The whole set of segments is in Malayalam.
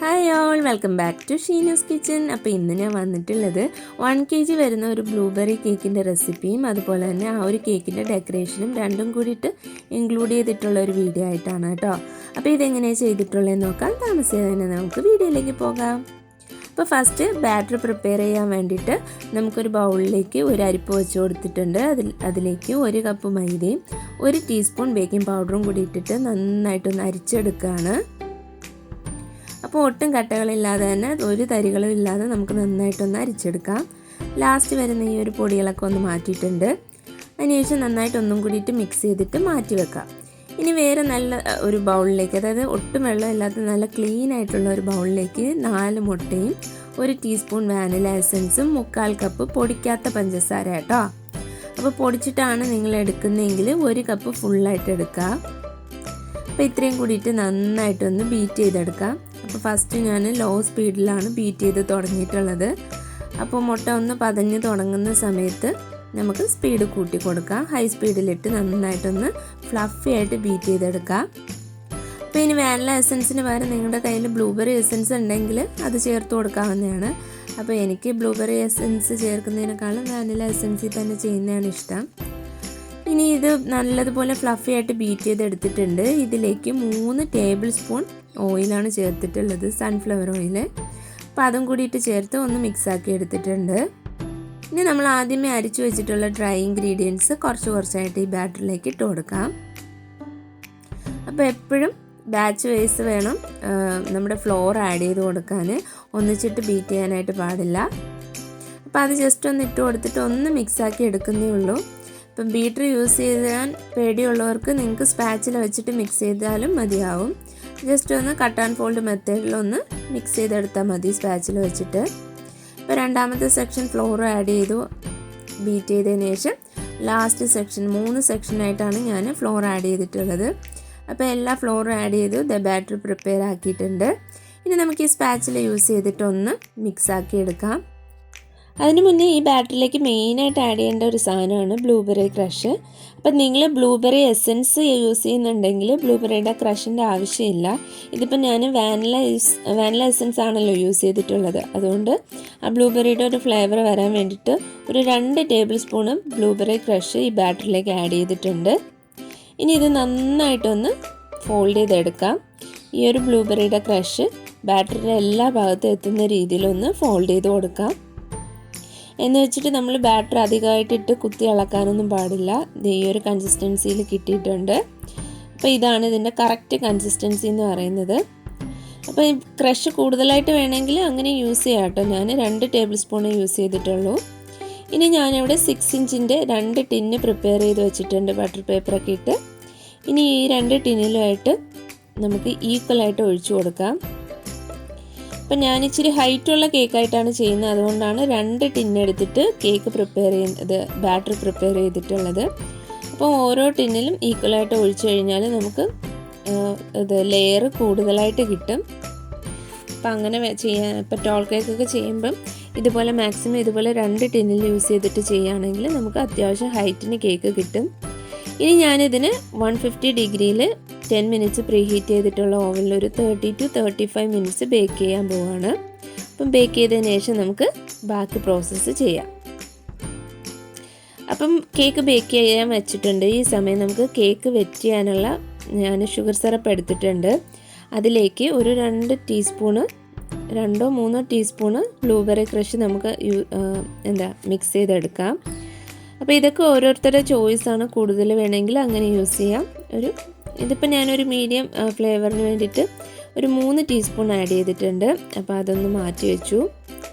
Hi all, welcome back to Sheenu's kitchen. അപ്പോൾ ഇന്ന് ഞാൻ വന്നിട്ടുള്ളത് 1 kg വരുന്ന ഒരു ബ്ലൂബെറി കേക്കിൻ്റെ റെസിപ്പിയും അതുപോലെ തന്നെ ആ ഒരു കേക്കിൻ്റെ ഡെക്കറേഷനും രണ്ടും കൂടിയിട്ട് ഇൻക്ലൂഡ് ചെയ്തിട്ടുള്ള ഒരു വീഡിയോ ആയിട്ടാണ് കേട്ടോ. അപ്പോൾ ഇതെങ്ങനെയാണ് ചെയ്തിട്ടുള്ളതെന്ന് നോക്കാം. താമസിയാതെ തന്നെ നമുക്ക് വീഡിയോയിലേക്ക് പോകാം. അപ്പോൾ ഫസ്റ്റ് ബാറ്റർ പ്രിപ്പയർ ചെയ്യാൻ വേണ്ടിയിട്ട് നമുക്കൊരു ബൗളിലേക്ക് ഒരു അരിപ്പ് വെച്ച് കൊടുത്തിട്ടുണ്ട്. അതിലേക്ക് 1 കപ്പ് മൈദയും 1 ടീസ്പൂൺ ബേക്കിംഗ് പൗഡറും കൂടി ഇട്ടിട്ട് നന്നായിട്ടൊന്ന് അരിച്ചെടുക്കുകയാണ്. അപ്പോൾ ഒട്ടും കട്ടകളില്ലാതെ തന്നെ ഒരു തരികളും ഇല്ലാതെ നമുക്ക് നന്നായിട്ടൊന്ന് അരിച്ചെടുക്കാം. ലാസ്റ്റ് വരുന്ന ഈ ഒരു പൊടികളൊക്കെ ഒന്ന് മാറ്റിയിട്ടുണ്ട്. അതിനുശേഷം നന്നായിട്ടൊന്നും കൂടിയിട്ട് മിക്സ് ചെയ്തിട്ട് മാറ്റി വെക്കാം. ഇനി വേറെ നല്ല ഒരു ബൗളിലേക്ക്, അതായത് ഒട്ടും വെള്ളമില്ലാത്ത നല്ല ക്ലീൻ ആയിട്ടുള്ള ഒരു ബൗളിലേക്ക് 4 മുട്ടയും 1 ടീസ്പൂൺ വാനില എസൻസും 1/4 കപ്പ് പൊടിക്കാത്ത പഞ്ചസാര കേട്ടോ. അപ്പോൾ പൊടിച്ചിട്ടാണ് നിങ്ങൾ എടുക്കുന്നതെങ്കിൽ 1 കപ്പ് ഫുള്ളായിട്ട് എടുക്കുക. അപ്പോൾ ഇത്രയും കൂടിയിട്ട് നന്നായിട്ടൊന്ന് ബീറ്റ് ചെയ്തെടുക്കാം. അപ്പോൾ ഫസ്റ്റ് ഞാൻ ലോ സ്പീഡിലാണ് ബീറ്റ് ചെയ്ത് തുടങ്ങിയിട്ടുള്ളത്. അപ്പോൾ മുട്ട ഒന്ന് പതഞ്ഞ് തുടങ്ങുന്ന സമയത്ത് നമുക്ക് സ്പീഡ് കൂട്ടി കൊടുക്കാം. ഹൈ സ്പീഡിലിട്ട് നന്നായിട്ടൊന്ന് ഫ്ലഫി ആയിട്ട് ബീറ്റ് ചെയ്തെടുക്കാം. അപ്പോൾ ഇനി വാനില എസൻസിന് പകരം നിങ്ങളുടെ കയ്യിൽ ബ്ലൂബെറി എസൻസ് ഉണ്ടെങ്കിൽ അത് ചേർത്ത് കൊടുക്കാവുന്നതാണ്. അപ്പോൾ എനിക്ക് ബ്ലൂബെറി എസൻസ് ചേർക്കുന്നതിനേക്കാളും വാനില എസൻസിൽ തന്നെ ചെയ്യുന്നതാണ് ഇഷ്ടം. ഇനി ഇത് നല്ലതുപോലെ ഫ്ലഫി ആയിട്ട് ബീറ്റ് ചെയ്തെടുത്തിട്ടുണ്ട്. ഇതിലേക്ക് 3 ടേബിൾ സ്പൂൺ ഓയിലാണ് ചേർത്തിട്ടുള്ളത്, സൺഫ്ലവർ ഓയിൽ. അപ്പോൾ അതും കൂടിയിട്ട് ചേർത്ത് ഒന്ന് മിക്സാക്കി എടുത്തിട്ടുണ്ട്. ഇനി നമ്മൾ ആദ്യമേ അരിച്ചു വെച്ചിട്ടുള്ള ഡ്രൈ ഇൻഗ്രീഡിയൻസ് കുറച്ചായിട്ട് ഈ ബാറ്ററിലേക്ക് ഇട്ട് കൊടുക്കാം. അപ്പോൾ എപ്പോഴും ബാച്ച് വൈസ് വേണം നമ്മുടെ ഫ്ലോർ ആഡ് ചെയ്ത് കൊടുക്കാൻ, ഒന്നിച്ചിട്ട് ബീറ്റ് ചെയ്യാനായിട്ട് പാടില്ല. അപ്പോൾ അത് ജസ്റ്റ് ഒന്ന് ഇട്ട് കൊടുത്തിട്ട് ഒന്ന് മിക്സാക്കി എടുക്കുന്നേ ഉള്ളൂ. ഇപ്പം ബീറ്റർ യൂസ് ചെയ്യാൻ പേടിയുള്ളവർക്ക് നിങ്ങൾക്ക് സ്പാച്ചിൽ വെച്ചിട്ട് മിക്സ് ചെയ്താലും മതിയാവും. ജസ്റ്റ് ഒന്ന് കട്ട് ആൻഡ് ഫോൾഡ് മെത്തേഡിലൊന്ന് മിക്സ് ചെയ്തെടുത്താൽ മതി സ്പാച്ചിൽ വെച്ചിട്ട്. ഇപ്പോൾ രണ്ടാമത്തെ സെക്ഷൻ ഫ്ലോർ ആഡ് ചെയ്തു ബീറ്റ് ചെയ്തതിന് ശേഷം ലാസ്റ്റ് സെക്ഷൻ 3 സെക്ഷനായിട്ടാണ് ഞാൻ ഫ്ലോർ ആഡ് ചെയ്തിട്ടുള്ളത്. അപ്പോൾ എല്ലാ ഫ്ലോറും ആഡ് ചെയ്തു ബാറ്റർ പ്രിപ്പയർ ആക്കിയിട്ടുണ്ട്. ഇനി നമുക്ക് ഈ സ്പാച്ചിൽ യൂസ് ചെയ്തിട്ടൊന്ന് മിക്സ് ആക്കി എടുക്കാം. അതിന് മുന്നേ ഈ ബാറ്ററിലേക്ക് മെയിനായിട്ട് ആഡ് ചെയ്യേണ്ട ഒരു സാധനമാണ് ബ്ലൂബെറി ക്രഷ്. അപ്പം നിങ്ങൾ ബ്ലൂബെറി എസൻസ് യൂസ് ചെയ്യുന്നുണ്ടെങ്കിൽ ബ്ലൂബെറിയുടെ ക്രഷിൻ്റെ ആവശ്യമില്ല. ഇതിപ്പോൾ ഞാൻ വാനില എസൻസ് ആണല്ലോ യൂസ് ചെയ്തിട്ടുള്ളത്. അതുകൊണ്ട് ആ ബ്ലൂബെറിയുടെ ഒരു ഫ്ലേവർ വരാൻ വേണ്ടിയിട്ട് ഒരു 2 ടേബിൾ സ്പൂണ് ബ്ലൂബെറി ക്രഷ് ഈ ബാറ്ററിലേക്ക് ആഡ് ചെയ്തിട്ടുണ്ട്. ഇനി ഇത് നന്നായിട്ടൊന്ന് ഫോൾഡ് ചെയ്തെടുക്കാം. ഈ ഒരു ബ്ലൂബെറിയുടെ ക്രഷ് ബാറ്ററിയുടെ എല്ലാ ഭാഗത്തും എത്തുന്ന രീതിയിലൊന്ന് ഫോൾഡ് ചെയ്ത് കൊടുക്കാം. എന്ന് വെച്ചിട്ട് നമ്മൾ ബാറ്റർ അധികമായിട്ടിട്ട് കുത്തി ഇളക്കാനൊന്നും പാടില്ല. ഈ ഒരു കൺസിസ്റ്റൻസിയിൽ കിട്ടിയിട്ടുണ്ട്. അപ്പോൾ ഇതാണ് ഇതിൻ്റെ കറക്റ്റ് കൺസിസ്റ്റൻസി എന്ന് പറയുന്നത്. അപ്പോൾ ഈ ക്രഷ് കൂടുതലായിട്ട് വേണമെങ്കിൽ അങ്ങനെ യൂസ് ചെയ്യാം കേട്ടോ. ഞാൻ 2 ടേബിൾ സ്പൂൺ യൂസ് ചെയ്തിട്ടുള്ളൂ. ഇനി ഞാനിവിടെ 6 ഇഞ്ചിൻ്റെ 2 ടിന്ന് പ്രിപ്പയർ ചെയ്ത് വെച്ചിട്ടുണ്ട്, ബട്ടർ പേപ്പറൊക്കെ ഇട്ട്. ഇനി ഈ 2 ടിന്നിലുമായിട്ട് നമുക്ക് ഈക്വലായിട്ട് ഒഴിച്ചു കൊടുക്കാം. അപ്പം ഞാൻ ഇച്ചിരി ഹൈറ്റുള്ള കേക്കായിട്ടാണ് ചെയ്യുന്നത്, അതുകൊണ്ടാണ് 2 ടിന്നെടുത്തിട്ട് കേക്ക് ബാറ്റർ പ്രിപ്പയർ ചെയ്തിട്ടുള്ളത്. അപ്പോൾ ഓരോ ടിന്നിലും ഈക്വലായിട്ട് ഒഴിച്ചു കഴിഞ്ഞാൽ നമുക്ക് ലെയർ കൂടുതലായിട്ട് കിട്ടും. അപ്പം അങ്ങനെ ചെയ്യാൻ ഇപ്പോൾ ടോൾ കേക്കൊക്കെ ചെയ്യുമ്പം മാക്സിമം ഇതുപോലെ 2 ടിന്നിൽ യൂസ് ചെയ്തിട്ട് ചെയ്യുകയാണെങ്കിൽ നമുക്ക് അത്യാവശ്യം ഹൈറ്റിന് കേക്ക് കിട്ടും. ഇനി ഞാനിതിന് 150 ഡിഗ്രിയിൽ 10 മിനിറ്റ്സ് പ്രീ ഹീറ്റ് ചെയ്തിട്ടുള്ള ഓവനിൽ ഒരു 30 to 35 മിനിറ്റ്സ് ബേക്ക് ചെയ്യാൻ പോവുകയാണ്. അപ്പം ബേക്ക് ചെയ്തതിന് ശേഷം നമുക്ക് ബാക്കി പ്രോസസ്സ് ചെയ്യാം. അപ്പം കേക്ക് ബേക്ക് ചെയ്യാൻ വെച്ചിട്ടുണ്ട്. ഈ സമയം നമുക്ക് കേക്ക് വെറ്റ് ചെയ്യാനുള്ള ഞാൻ ഷുഗർ സിറപ്പ് എടുത്തിട്ടുണ്ട്. അതിലേക്ക് ഒരു 2 ടീസ്പൂണ് 2-3 ടീസ്പൂണ് ബ്ലൂബെറി ക്രഷ് നമുക്ക് മിക്സ് ചെയ്തെടുക്കാം. അപ്പോൾ ഇതൊക്കെ ഓരോരുത്തരുടെ ചോയ്സാണ്. കൂടുതൽ വേണമെങ്കിൽ അങ്ങനെ യൂസ് ചെയ്യാം. ഇതിപ്പോൾ ഞാനൊരു മീഡിയം ഫ്ലേവറിന് വേണ്ടിയിട്ട് ഒരു 3 ടീസ്പൂൺ ആഡ് ചെയ്തിട്ടുണ്ട്. അപ്പോൾ അതൊന്ന് മാറ്റി വെച്ചു.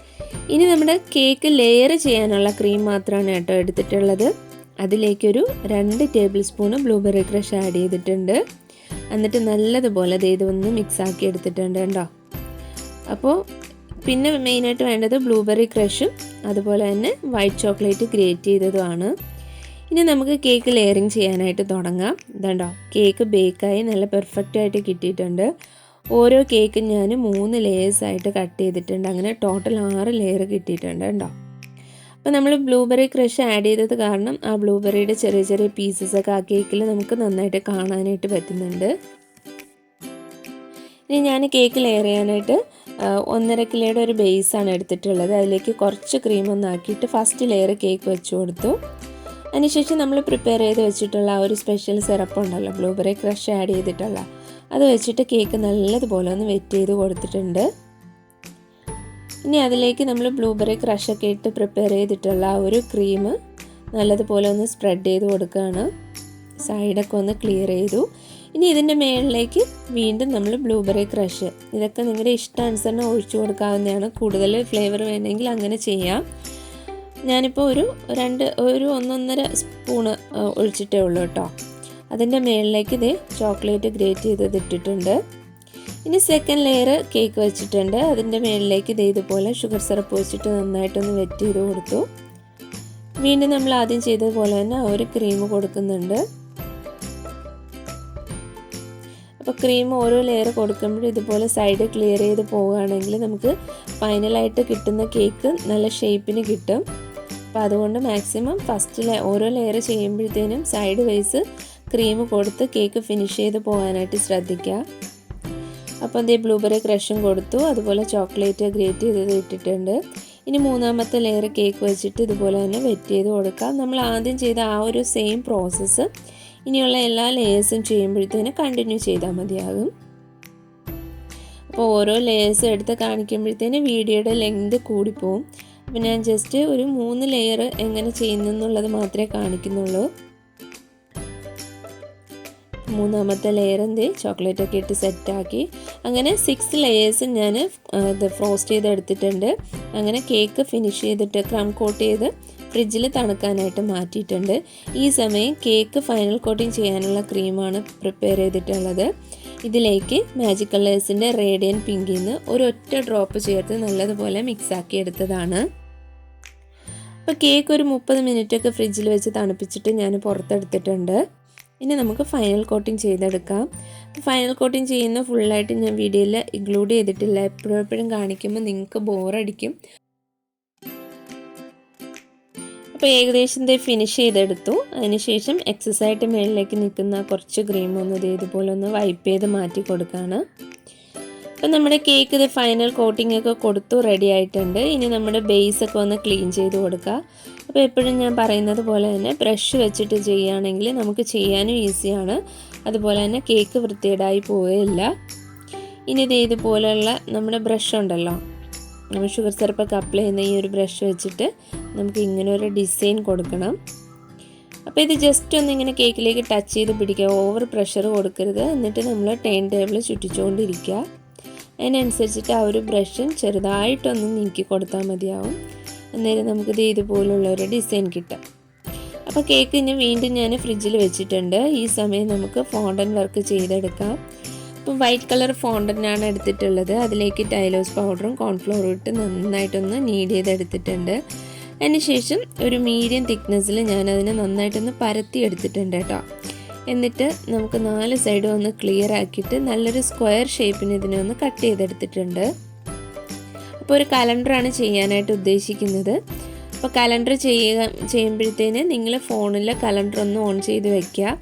ഇനി നമ്മുടെ കേക്ക് ലെയർ ചെയ്യാനുള്ള ക്രീം മാത്രമാണ് കേട്ടോ എടുത്തിട്ടുള്ളത്. അതിലേക്കൊരു 2 table spoon blueberry crush add ചെയ്തിട്ടുണ്ട്. എന്നിട്ട് നല്ലതുപോലെ ഇതൊന്ന് മിക്സാക്കി എടുത്തിട്ടുണ്ട് കേട്ടോ. അപ്പോൾ പിന്നെ മെയിനായിട്ട് വേണ്ടത് ബ്ലൂബെറി ക്രഷും അതുപോലെ തന്നെ വൈറ്റ് ചോക്ലേറ്റ് ഗ്രേറ്റ് ചെയ്തതുമാണ്. ഇനി നമുക്ക് കേക്ക് ലെയറിങ് ചെയ്യാനായിട്ട് തുടങ്ങാം. ഇതുണ്ടോ, കേക്ക് ബേക്കായി നല്ല പെർഫെക്റ്റായിട്ട് കിട്ടിയിട്ടുണ്ട്. ഓരോ കേക്കും ഞാൻ 3 ലെയേഴ്സായിട്ട് കട്ട് ചെയ്തിട്ടുണ്ട്. അങ്ങനെ ടോട്ടൽ 6 ലെയർ കിട്ടിയിട്ടുണ്ട് കേട്ടോ. അപ്പോൾ നമ്മൾ ബ്ലൂബെറി ക്രഷ് ആഡ് ചെയ്തത് കാരണം ആ ബ്ലൂബെറിയുടെ ചെറിയ ചെറിയ പീസസൊക്കെ ആ കേക്കിൽ നമുക്ക് നന്നായിട്ട് കാണാനായിട്ട് പറ്റുന്നുണ്ട്. ഇനി ഞാൻ കേക്ക് ലെയർ ചെയ്യാനായിട്ട് 1.5 കിലോയുടെ ഒരു ബേസാണ് എടുത്തിട്ടുള്ളത്. അതിലേക്ക് കുറച്ച് ക്രീമൊന്നും ആക്കിയിട്ട് ഫസ്റ്റ് ലെയർ കേക്ക് വെച്ച് കൊടുത്തു. അതിനുശേഷം നമ്മൾ പ്രിപ്പയർ ചെയ്ത് വെച്ചിട്ടുള്ള ആ ഒരു സ്പെഷ്യൽ സിറപ്പ് ഉണ്ടല്ലോ, ബ്ലൂബെറി ക്രഷ് ആഡ് ചെയ്തിട്ടുള്ള, അത് വെച്ചിട്ട് കേക്ക് നല്ലതുപോലെ ഒന്ന് വെറ്റ് ചെയ്ത് കൊടുത്തിട്ടുണ്ട്. ഇനി അതിലേക്ക് നമ്മൾ ബ്ലൂബെറി ക്രഷൊക്കെ ഇട്ട് പ്രിപ്പയർ ചെയ്തിട്ടുള്ള ആ ഒരു ക്രീം നല്ലതുപോലെ ഒന്ന് സ്പ്രെഡ് ചെയ്ത് കൊടുക്കുകയാണ്. സൈഡൊക്കെ ഒന്ന് ക്ലിയർ ചെയ്തു. ഇനി ഇതിൻ്റെ മുകളിലേക്ക് വീണ്ടും നമ്മൾ ബ്ലൂബെറി ക്രഷ്, ഇതൊക്കെ നിങ്ങളുടെ ഇഷ്ടാനുസരണം ഒഴിച്ചു കൊടുക്കാവുന്നതാണ്. കൂടുതൽ ഫ്ലേവർ വേണമെങ്കിൽ അങ്ങനെ ചെയ്യാം. ഞാനിപ്പോൾ ഒരു 1.5 സ്പൂണ് ഒഴിച്ചിട്ടേ ഉള്ളൂ കേട്ടോ. അതിൻ്റെ മുകളിലേക്ക് ഇത് ചോക്ലേറ്റ് ഗ്രേറ്റ് ചെയ്തത് ഇട്ടിട്ടുണ്ട്. ഇനി സെക്കൻഡ് ലെയർ കേക്ക് വെച്ചിട്ടുണ്ട്. അതിൻ്റെ മുകളിലേക്ക് ഇതുപോലെ ഷുഗർ സിറപ്പ് വെച്ചിട്ട് നന്നായിട്ടൊന്ന് വെറ്റ് ചെയ്ത് കൊടുത്തു. വീണ്ടും നമ്മൾ ആദ്യം ചെയ്തതുപോലെ തന്നെ ഒരു ക്രീം കൊടുക്കുന്നുണ്ട്. അപ്പോൾ ക്രീം ഓരോ ലെയർ കൊടുക്കുമ്പോഴും ഇതുപോലെ സൈഡ് ക്ലിയർ ചെയ്ത് പോവുകയാണെങ്കിൽ നമുക്ക് ഫൈനലായിട്ട് കിട്ടുന്ന കേക്ക് നല്ല ഷേപ്പിന് കിട്ടും. അപ്പോൾ അതുകൊണ്ട് മാക്സിമം ഫസ്റ്റ് ഓരോ ലെയർ ചെയ്യുമ്പോഴത്തേനും സൈഡ് വൈസ് ക്രീം കൊടുത്ത് കേക്ക് ഫിനിഷ് ചെയ്ത് പോകാനായിട്ട് ശ്രദ്ധിക്കുക. അപ്പോൾ ഇതേ ബ്ലൂബെറി ക്രഷും കൊടുത്തു, അതുപോലെ ചോക്ലേറ്റ് ഗ്രേറ്റ് ചെയ്തത് ഇട്ടിട്ടുണ്ട്. ഇനി മൂന്നാമത്തെ ലെയർ കേക്ക് വെച്ചിട്ട് ഇതുപോലെ തന്നെ വെറ്റ് ചെയ്ത് കൊടുക്കാം. നമ്മൾ ആദ്യം ചെയ്ത ആ ഒരു സെയിം പ്രോസസ്സ് ഇനിയുള്ള എല്ലാ ലെയേഴ്സും ചെയ്യുമ്പോഴത്തേനും കണ്ടിന്യൂ ചെയ്താൽ മതിയാകും. അപ്പോൾ ഓരോ ലെയേഴ്സും എടുത്ത് കാണിക്കുമ്പോഴത്തേനും വീഡിയോയുടെ ലെങ്ത് കൂടിപ്പോവും. അപ്പോൾ ഞാൻ ജസ്റ്റ് ഒരു 3 ലെയർ എങ്ങനെ ചെയ്യുന്നു എന്നുള്ളത് മാത്രമേ കാണിക്കുന്നുള്ളൂ. മൂന്നാമത്തെ ലെയർ ചോക്ലേറ്റൊക്കെ ഇട്ട് സെറ്റാക്കി. അങ്ങനെ 6 ലെയേഴ്സ് ഞാൻ ഇത് ഫ്രോസ്റ്റ് ചെയ്തെടുത്തിട്ടുണ്ട്. അങ്ങനെ കേക്ക് ഫിനിഷ് ചെയ്തിട്ട് ക്രം കോട്ട് ചെയ്ത് ഫ്രിഡ്ജിൽ തണുക്കാനായിട്ട് മാറ്റിയിട്ടുണ്ട്. ഈ സമയം കേക്ക് ഫൈനൽ കോട്ടിങ് ചെയ്യാനുള്ള ക്രീമാണ് പ്രിപ്പയർ ചെയ്തിട്ടുള്ളത്. ഇതിലേക്ക് മാജിക് കളേഴ്സിൻ്റെ റേഡിയൻ പിങ്കിൽ നിന്ന് ഒരൊറ്റ ഡ്രോപ്പ് ചേർത്ത് നല്ലതുപോലെ മിക്സാക്കി എടുത്തതാണ്. അപ്പോൾ കേക്ക് ഒരു 30 മിനിറ്റൊക്കെ ഫ്രിഡ്ജിൽ വെച്ച് തണുപ്പിച്ചിട്ട് ഞാൻ പുറത്തെടുത്തിട്ടുണ്ട്. ഇനി നമുക്ക് ഫൈനൽ കോട്ടിങ് ചെയ്തെടുക്കാം. ഫൈനൽ കോട്ടിങ് ചെയ്യുന്ന ഫുള്ളായിട്ട് ഞാൻ വീഡിയോയിൽ ഇൻക്ലൂഡ് ചെയ്തിട്ടില്ല. എപ്പോഴും കാണിക്കുമ്പോൾ നിങ്ങൾക്ക് ബോറടിക്കും. അപ്പോൾ ഏകദേശം ഫിനിഷ് ചെയ്തെടുത്തു. അതിനുശേഷം എക്സസൈറ്റ് മുകളിലേക്ക് നിൽക്കുന്ന കുറച്ച് ക്രീം ഒന്ന് ഇതുപോലെ ഒന്ന് വൈപ്പ് ചെയ്ത് മാറ്റി കൊടുക്കുകയാണ്. അപ്പോൾ നമ്മുടെ കേക്ക് ഫൈനൽ കോട്ടിംഗ് ഒക്കെ കൊടുത്തു റെഡി ആയിട്ടുണ്ട്. ഇനി നമ്മുടെ ബേസൊക്കെ ഒന്ന് ക്ലീൻ ചെയ്ത് കൊടുക്കുക. അപ്പോൾ എപ്പോഴും ഞാൻ പറയുന്നത് പോലെ തന്നെ ബ്രഷ് വെച്ചിട്ട് ചെയ്യുകയാണെങ്കിൽ നമുക്ക് ചെയ്യാനും ഈസിയാണ്. അതുപോലെ തന്നെ കേക്ക് വൃത്തികേടായി പോവുകയില്ല. ഇനി ഇതുപോലെയുള്ള നമ്മുടെ ബ്രഷ് ഉണ്ടല്ലോ, നമ്മൾ ഷുഗർ സിറപ്പൊക്കെ അപ്ലൈ ചെയ്യുന്ന ഈ ഒരു ബ്രഷ് വെച്ചിട്ട് നമുക്ക് ഇങ്ങനെ ഒരു ഡിസൈൻ കൊടുക്കണം. അപ്പോൾ ഇത് ജസ്റ്റ് ഒന്ന് ഇങ്ങനെ കേക്കിലേക്ക് ടച്ച് ചെയ്ത് പിടിക്കുക, ഓവർ പ്രഷർ കൊടുക്കരുത്. എന്നിട്ട് നമ്മൾ ടേൺ ടേബിൾ ചുറ്റിച്ചുകൊണ്ടിരിക്കുക. അതിനനുസരിച്ചിട്ട് ആ ഒരു ബ്രഷും ചെറുതായിട്ടൊന്ന് നീക്കി കൊടുത്താൽ മതിയാവും. അന്നേരം നമുക്കിത് ഇതുപോലുള്ള ഒരു ഡിസൈൻ കിട്ടും. അപ്പോൾ കേക്ക് ഇനി വീണ്ടും ഞാൻ ഫ്രിഡ്ജിൽ വെച്ചിട്ടുണ്ട്. ഈ സമയം നമുക്ക് ഫോണ്ടൻ വർക്ക് ചെയ്തെടുക്കാം. അപ്പോൾ വൈറ്റ് കളർ ഫോണ്ടൻ്റാണ് എടുത്തിട്ടുള്ളത്. അതിലേക്ക് ടൈലോസ് പൗഡറും കോൺഫ്ലോറും ഇട്ട് നന്നായിട്ടൊന്ന് നീഡ് ചെയ്തെടുത്തിട്ടുണ്ട്. അതിനുശേഷം ഒരു മീഡിയം തിക്നെസ്സിൽ ഞാനതിനെ നന്നായിട്ടൊന്ന് പരത്തി എടുത്തിട്ടുണ്ട് കേട്ടോ. എന്നിട്ട് നമുക്ക് 4 സൈഡും ഒന്ന് ക്ലിയർ ആക്കിയിട്ട് നല്ലൊരു സ്ക്വയർ ഷേപ്പിന് ഇതിനെ ഒന്ന് കട്ട് ചെയ്തെടുത്തിട്ടുണ്ട്. അപ്പോൾ ഒരു കലണ്ടറാണ് ചെയ്യാനായിട്ട് ഉദ്ദേശിക്കുന്നത്. അപ്പോൾ കലണ്ടർ ചെയ്യുമ്പോഴത്തേന് നിങ്ങൾ ഫോണിൽ കലണ്ടർ ഒന്ന് ഓൺ ചെയ്ത് വെക്കുക.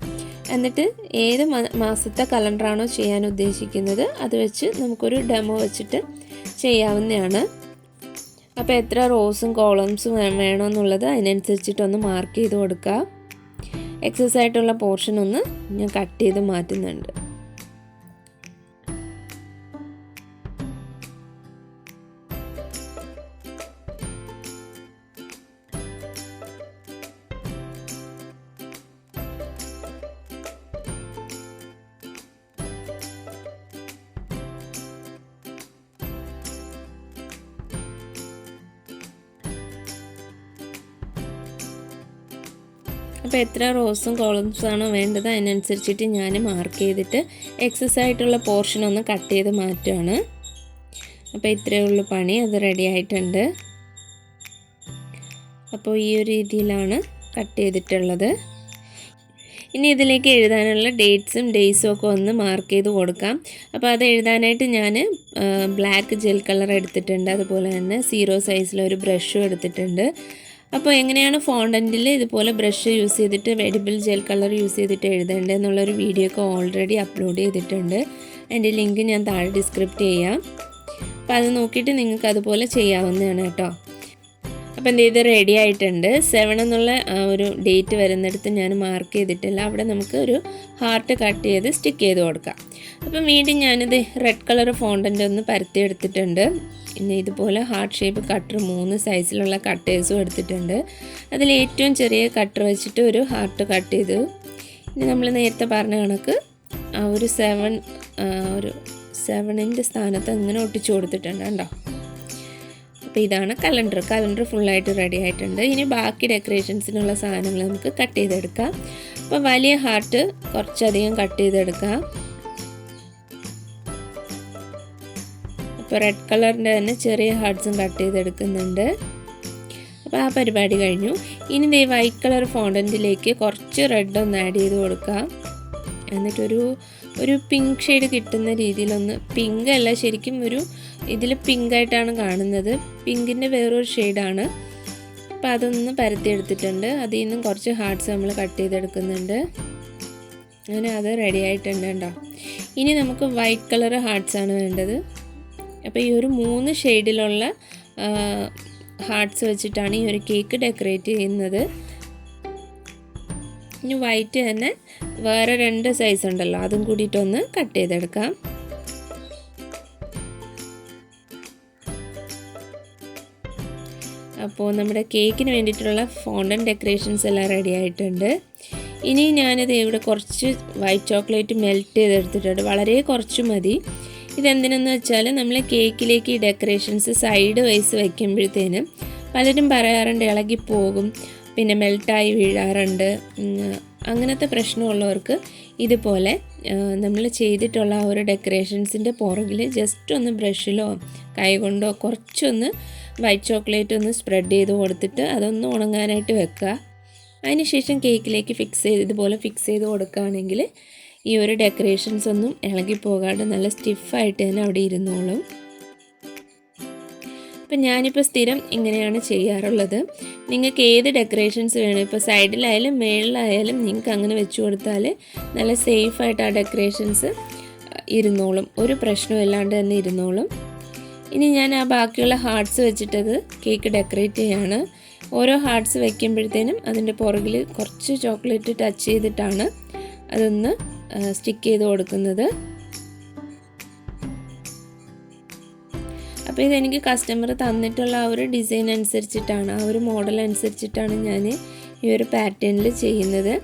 എന്നിട്ട് ഏത് മാസത്തെ കലണ്ടറാണോ ചെയ്യാൻ ഉദ്ദേശിക്കുന്നത് അത് വെച്ച് നമുക്കൊരു ഡെമോ വെച്ചിട്ട് ചെയ്യാവുന്നതാണ്. അപ്പോൾ എത്ര റോസും കോളംസും വേണമെന്നുള്ളത് അതിനനുസരിച്ചിട്ടൊന്ന് മാർക്ക് ചെയ്ത് കൊടുക്കുക. എക്സസ് ആയിട്ടുള്ള പോർഷൻ ഒന്ന് ഞാൻ കട്ട് ചെയ്ത് മാറ്റുന്നുണ്ട്. അപ്പോൾ എത്ര റോസും കോളംസും ആണോ വേണ്ടത് അതിനനുസരിച്ചിട്ട് ഞാൻ മാർക്ക് ചെയ്തിട്ട് എക്സസ് ആയിട്ടുള്ള പോർഷൻ ഒന്ന് കട്ട് ചെയ്ത് മാറ്റുകയാണ്. അപ്പോൾ ഇത്രയേ ഉള്ളൂ പണി. അത് റെഡി ആയിട്ടുണ്ട്. അപ്പോൾ ഈ ഒരു രീതിയിലാണ് കട്ട് ചെയ്തിട്ടുള്ളത്. ഇനി ഇതിലേക്ക് എഴുതാനുള്ള ഡേറ്റ്സും ഡേയ്സും ഒക്കെ ഒന്ന് മാർക്ക് ചെയ്ത് കൊടുക്കാം. അപ്പോൾ അത് എഴുതാനായിട്ട് ഞാൻ ബ്ലാക്ക് ജെൽ കളർ എടുത്തിട്ടുണ്ട്. അതുപോലെ തന്നെ 0 സൈസിലൊരു ബ്രഷും എടുത്തിട്ടുണ്ട്. അപ്പോൾ എങ്ങനെയാണ് ഫോണ്ടൻറ്റിൽ ഇതുപോലെ ബ്രഷ് യൂസ് ചെയ്തിട്ട് എഡിബിൾ ജെൽ കളർ യൂസ് ചെയ്തിട്ട് എഴുതേണ്ടത് എന്നുള്ളൊരു വീഡിയോ ഒക്കെ ഓൾറെഡി അപ്ലോഡ് ചെയ്തിട്ടുണ്ട്. അതിൻ്റെ ലിങ്ക് ഞാൻ താഴെ ഡിസ്ക്രിപ്റ്റ് ചെയ്യാം. അപ്പോൾ അത് നോക്കിയിട്ട് നിങ്ങൾക്ക് അതുപോലെ ചെയ്യാവുന്നതാണ് കേട്ടോ. അപ്പോൾ എന്ത് ചെയ്ത് റെഡി ആയിട്ടുണ്ട്. 7 എന്നുള്ള ഒരു ഡേറ്റ് വരുന്നിടത്ത് ഞാൻ മാർക്ക് ചെയ്തിട്ടില്ല. അവിടെ നമുക്ക് ഒരു ഹാർട്ട് കട്ട് ചെയ്ത് സ്റ്റിക്ക് ചെയ്ത് കൊടുക്കാം. അപ്പം വീണ്ടും ഞാനിത് റെഡ് കളർ ഫോണ്ടൻ്റ് ഒന്ന് പരത്തി എടുത്തിട്ടുണ്ട്. പിന്നെ ഇതുപോലെ ഹാർട്ട് ഷേപ്പ് കട്ടർ 3 സൈസിലുള്ള കട്ടേഴ്സും എടുത്തിട്ടുണ്ട്. അതിൽ ഏറ്റവും ചെറിയ കട്ടർ വെച്ചിട്ട് ഒരു ഹാർട്ട് കട്ട് ചെയ്തു. ഇനി നമ്മൾ നേരത്തെ പറഞ്ഞ കണക്ക് ആ ഒരു 7ൻ്റെ സ്ഥാനത്ത് അങ്ങനെ ഒട്ടിച്ചു കൊടുത്തിട്ടുണ്ട് കേട്ടോ. അപ്പോൾ ഇതാണ് കലണ്ടർ ഫുള്ളായിട്ട് റെഡി ആയിട്ടുണ്ട്. ഇനി ബാക്കി ഡെക്കറേഷൻസിനുള്ള സാധനങ്ങൾ നമുക്ക് കട്ട് ചെയ്തെടുക്കാം. അപ്പോൾ വലിയ ഹാർട്ട് കുറച്ചധികം കട്ട് ചെയ്തെടുക്കാം. അപ്പോൾ റെഡ് കളറിൻ്റെ തന്നെ ചെറിയ ഹാർട്ട്സും കട്ട് ചെയ്തെടുക്കുന്നുണ്ട്. അപ്പോൾ ആ പരിപാടി കഴിഞ്ഞു. ഇനി വൈറ്റ് കളർ ഫോണ്ടൻറ്റിലേക്ക് കുറച്ച് റെഡ് ഒന്ന് ആഡ് ചെയ്ത് കൊടുക്കാം. എന്നിട്ടൊരു പിങ്ക് ഷെയ്ഡ് കിട്ടുന്ന രീതിയിലൊന്ന്, പിങ്ക് അല്ല ശരിക്കും ഇതിൽ പിങ്കായിട്ടാണ് കാണുന്നത്, പിങ്കിൻ്റെ വേറൊരു ഷെയ്ഡാണ്. അപ്പോൾ അതൊന്ന് പരത്തിയെടുത്തിട്ടുണ്ട്. അതിൽ നിന്നും കുറച്ച് ഹാർട്ട്സ് നമ്മൾ കട്ട് ചെയ്തെടുക്കുന്നുണ്ട്. അങ്ങനെ അത് റെഡി ആയിട്ടുണ്ട് കേട്ടോ. ഇനി നമുക്ക് വൈറ്റ് കളർ ഹാർട്ട്സാണ് വേണ്ടത്. അപ്പോൾ ഈ ഒരു 3 ഷെയ്ഡിലുള്ള ഹാർട്ട്സ് വെച്ചിട്ടാണ് ഈ ഒരു കേക്ക് ഡെക്കറേറ്റ് ചെയ്യുന്നത്. ഇനി വൈറ്റ് തന്നെ വേറെ 2 സൈസ് ഉണ്ടല്ലോ, അതും കൂടിയിട്ടൊന്ന് കട്ട് ചെയ്തെടുക്കാം. അപ്പോൾ നമ്മുടെ കേക്കിന് വേണ്ടിയിട്ടുള്ള ഫോണ്ടൻ ഡെക്കറേഷൻസ് എല്ലാം റെഡി ആയിട്ടുണ്ട്. ഇനി ഞാനിത് ഇവിടെ കുറച്ച് വൈറ്റ് ചോക്ലേറ്റ് മെൽറ്റ് ചെയ്തെടുത്തിട്ടുണ്ട്. വളരെ കുറച്ച് മതി. ഇതെന്തിനെന്ന് വെച്ചാൽ നമ്മൾ കേക്കിലേക്ക് ഈ ഡെക്കറേഷൻസ് സൈഡ് വൈസ് വയ്ക്കുമ്പോഴത്തേനും പലരും പറയാറുണ്ട് ഇളകിപ്പോകും, പിന്നെ മെൽട്ടായി വീഴാറുണ്ട്. അങ്ങനത്തെ പ്രശ്നമുള്ളവർക്ക് ഇതുപോലെ നമ്മൾ ചെയ്തിട്ടുള്ള ആ ഒരു ഡെക്കറേഷൻസിൻ്റെ പുറകിൽ ജസ്റ്റ് ഒന്ന് ബ്രഷിലോ കൈ കൊണ്ടോ കുറച്ചൊന്ന് വൈറ്റ് ചോക്ലേറ്റ് ഒന്ന് സ്പ്രെഡ് ചെയ്ത് കൊടുത്തിട്ട് അതൊന്ന് ഉണങ്ങാനായിട്ട് വെക്കുക. അതിനുശേഷം കേക്കിലേക്ക് ഇതുപോലെ ഫിക്സ് ചെയ്ത് കൊടുക്കുകയാണെങ്കിൽ ഈ ഒരു ഡെക്കറേഷൻസ് ഒന്നും ഇളകിപ്പോകാണ്ട് നല്ല സ്റ്റിഫായിട്ട് തന്നെ അവിടെ ഇരുന്നോളും. അപ്പം ഞാനിപ്പോൾ സ്ഥിരം ഇങ്ങനെയാണ് ചെയ്യാറുള്ളത്. നിങ്ങൾക്ക് ഏത് ഡെക്കറേഷൻസ് വേണം, ഇപ്പോൾ സൈഡിലായാലും മേളിലായാലും നിങ്ങൾക്ക് അങ്ങനെ വെച്ച് കൊടുത്താൽ നല്ല സേഫായിട്ട് ആ ഡെക്കറേഷൻസ് ഇരുന്നോളും, ഒരു പ്രശ്നവും ഇല്ലാണ്ട് തന്നെ ഇരുന്നോളും. ഇനി ഞാൻ ആ ബാക്കിയുള്ള ഹാർട്ട്സ് വെച്ചിട്ടത് കേക്ക് ഡെക്കറേറ്റ് ചെയ്യാണ്. ഓരോ ഹാർട്ട്സ് വയ്ക്കുമ്പോഴത്തേനും അതിൻ്റെ പുറകിൽ കുറച്ച് ചോക്ലേറ്റ് ടച്ച് ചെയ്തിട്ടാണ് അതൊന്ന് സ്റ്റിക്ക് ചെയ്ത് കൊടുക്കുന്നത്. അപ്പോൾ ഇതെനിക്ക് കസ്റ്റമർ തന്നിട്ടുള്ള ആ ഒരു ഡിസൈൻ അനുസരിച്ചിട്ടാണ്, ആ ഒരു മോഡൽ അനുസരിച്ചിട്ടാണ് ഞാൻ ഈ ഒരു പാറ്റേണിൽ ചെയ്യുന്നത്.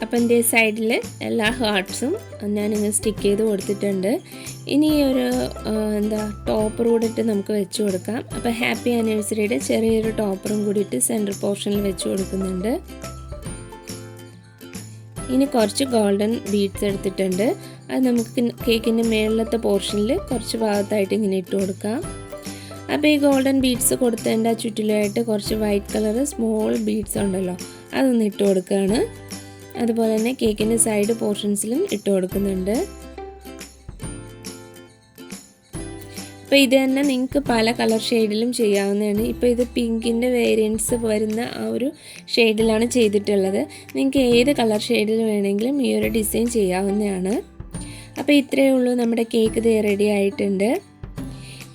അപ്പം എൻ്റെ സൈഡിൽ എല്ലാ ഹാർട്ട്സും ഞാനിങ്ങനെ സ്റ്റിക്ക് ചെയ്ത് കൊടുത്തിട്ടുണ്ട്. ഇനി ഒരു ടോപ്പർ കൂടിയിട്ട് നമുക്ക് വെച്ച് കൊടുക്കാം. അപ്പോൾ ഹാപ്പി ആനിവേഴ്സറിയുടെ ചെറിയൊരു ടോപ്പറും കൂടിയിട്ട് സെൻറ്റർ പോർഷനിൽ വെച്ച് കൊടുക്കുന്നുണ്ട്. ഇനി കുറച്ച് ഗോൾഡൻ ബീഡ്സ് എടുത്തിട്ടുണ്ട്. അത് നമുക്ക് കേക്കിൻ്റെ മേളിലത്തെ പോർഷനിൽ കുറച്ച് ഭാഗത്തായിട്ട് ഇങ്ങനെ ഇട്ട് കൊടുക്കാം. അപ്പോൾ ഈ ഗോൾഡൻ ബീഡ്സ് കൊടുത്തതിൻ്റെ ചുറ്റിലായിട്ട് കുറച്ച് വൈറ്റ് കളർ സ്മോൾ ബീഡ്സ് ഉണ്ടല്ലോ, അതൊന്ന് ഇട്ട് കൊടുക്കുകയാണ്. അതുപോലെ തന്നെ കേക്കിൻ്റെ സൈഡ് പോർഷൻസിലും ഇട്ട് കൊടുക്കുന്നുണ്ട്. അപ്പോൾ ഇത് തന്നെ നിങ്ങൾക്ക് പല കളർ ഷെയ്ഡിലും ചെയ്യാവുന്നതാണ്. ഇപ്പോൾ ഇത് പിങ്കിൻ്റെ വേരിയൻസ് വരുന്ന ആ ഒരു ഷെയ്ഡിലാണ് ചെയ്തിട്ടുള്ളത്. നിങ്ങൾക്ക് ഏത് കളർ ഷെയ്ഡിൽ വേണമെങ്കിലും ഈ ഒരു ഡിസൈൻ ചെയ്യാവുന്നതാണ്. അപ്പോൾ ഇത്രയേ ഉള്ളൂ, നമ്മുടെ കേക്ക് റെഡി ആയിട്ടുണ്ട്.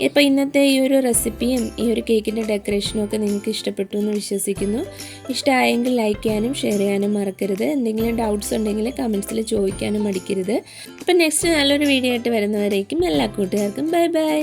ഇപ്പോൾ ഇന്നത്തെ ഈ ഒരു റെസിപ്പിയും ഈ ഒരു കേക്കിൻ്റെ ഡെക്കറേഷനും ഒക്കെ നിങ്ങൾക്ക് ഇഷ്ടപ്പെട്ടു എന്ന് വിശ്വസിക്കുന്നു. ഇഷ്ടമായെങ്കിൽ ലൈക്ക് ചെയ്യാനും ഷെയർ ചെയ്യാനും മറക്കരുത്. എന്തെങ്കിലും ഡൗട്ട്സ് ഉണ്ടെങ്കിൽ കമൻസിൽ ചോദിക്കാനും മടിക്കരുത്. അപ്പോൾ നെക്സ്റ്റ് നല്ലൊരു വീഡിയോ ആയിട്ട് വരുന്നവരേക്കും എല്ലാ കൂട്ടുകാർക്കും ബൈ ബൈ.